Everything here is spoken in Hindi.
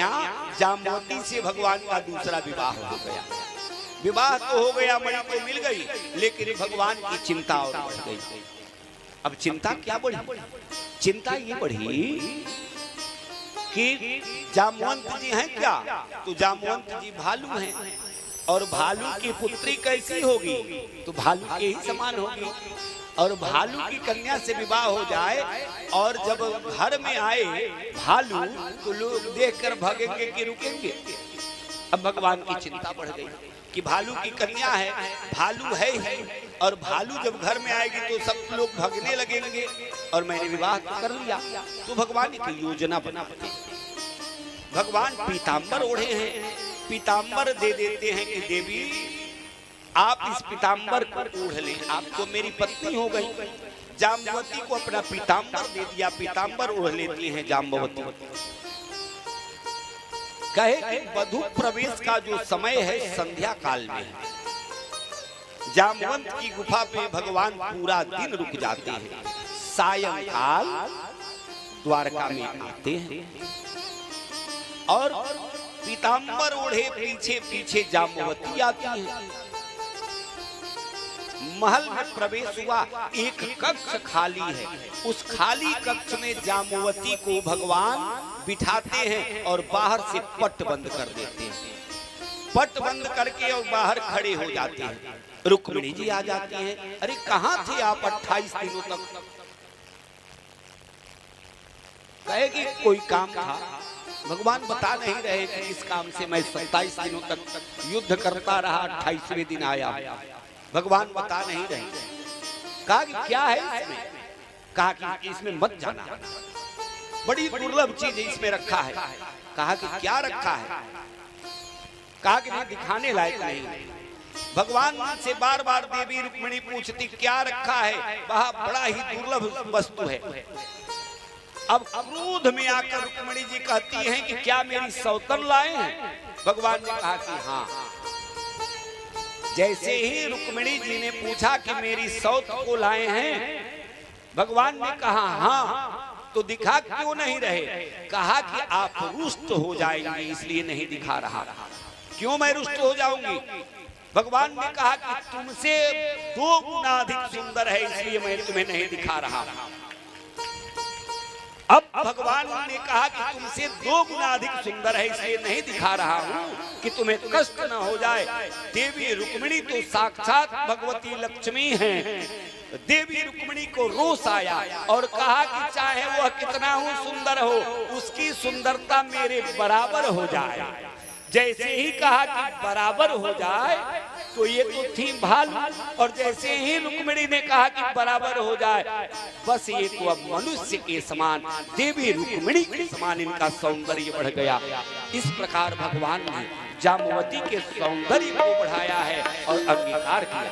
कन्या जाम्बवती से भगवान का दूसरा विवाह हो गया। विवाह तो हो गया, मणि तो मिल गई, लेकिन भगवान की चिंता और बढ़ गई। अब चिंता क्या बढ़ी? चिंता ये बढ़ी कि जामवंत जी हैं क्या? तो जामवंत जी भालू हैं, और भालू की पुत्री कैसी होगी? तो भालू के ही समान होगी। और भालू की कन्या से विवाह हो जाए और जब घर में आए भालू, तो लोग देखकर भागेंगे कि रुकेंगे? अब भगवान की चिंता बढ़ गई कि भालू की कन्या है, भालू है ही, और भालू जब घर में आएगी तो सब लोग भागने लगेंगे, और मैंने विवाह कर लिया। तो भगवान की योजना बनाते, भगवान पीताम्बर ओढ़े हैं, पीताम्बर दे देते हैं कि देवी आप इस पीताम्बर को ओढ़ लें, आप तो मेरी पत्नी हो गई। जाम्बवती को अपना पीताम्बर दे दिया, पीताम्बर ओढ़ लेती हैं जाम्बवती। कहे कि वधू प्रवेश का जो समय है संध्या काल में है। जामवंत की गुफा पे भगवान पूरा दिन रुक जाते हैं, सायंकाल द्वारका में आते हैं और पीताम्बर ओढ़े पीछे पीछे जाम्बवती आती है। महल में प्रवेश हुआ, एक कक्ष खाली है, उस खाली कक्ष में जाम्बवती को भगवान बिठाते हैं और बाहर से पट बंद कर देते हैं। पट बंद करके और बाहर खड़े हो जाते हैं। रुक्मिणी जी आ जाती हैं, अरे कहाँ थे आप 28 दिनों तक? कहे कि कोई काम था। भगवान बता नहीं रहे कि इस काम से मैं 27 दिनों तक युद्ध करता रहा, 28वें दिन आया। भगवान बता नहीं रहे। कहा कि क्या है इसमें? कहा कि इसमें मत जाना, बड़ी दुर्लभ चीज इसमें रखा है। कहा कि क्या रखा है? कहा कि मैं दिखाने लायक नहीं। भगवान से बार बार देवी रुक्मिणी पूछती क्या रखा है? वह बड़ा ही दुर्लभ वस्तु है। अब क्रोध में आकर रुक्मिणी जी कहती हैं कि क्या मेरी सौतन लाए हैं? भगवान ने कहा कि हाँ। जैसे ही रुक्मिणी जी ने पूछा कि मेरी सौत को लाए हैं, भगवान ने कहा हाँ, तो दिखा क्यों नहीं रहे? कहा कि आप रुष्ट हो जाएंगे इसलिए नहीं दिखा रहा। क्यों मैं रुष्ट हो जाऊंगी? भगवान ने कहा कि तुमसे 2 गुना अधिक सुंदर है इसलिए मैं तुम्हें नहीं दिखा रहा। अब भगवान ने कहा कि तुमसे 2 गुना अधिक सुंदर है इसलिए नहीं दिखा रहा हूँ कि तुम्हें कष्ट न हो जाए। देवी रुक्मिणी तो साक्षात भगवती लक्ष्मी हैं। देवी रुक्मिणी को रोष आया और कहा कि चाहे वह कितना ही सुंदर हो, उसकी सुंदरता मेरे बराबर हो जाए। जैसे ही कहा कि बराबर हो जाए तो ये तो थी भालू, और जैसे ही रुक्मिणी ने कहा कि बराबर हो जाए, बस ये तो अब मनुष्य के समान, देवी रुक्मिणी के समान इनका सौंदर्य बढ़ गया। इस प्रकार भगवान ने जाम्बवती के सौंदर्य को बढ़ाया है और अंगीकार किया।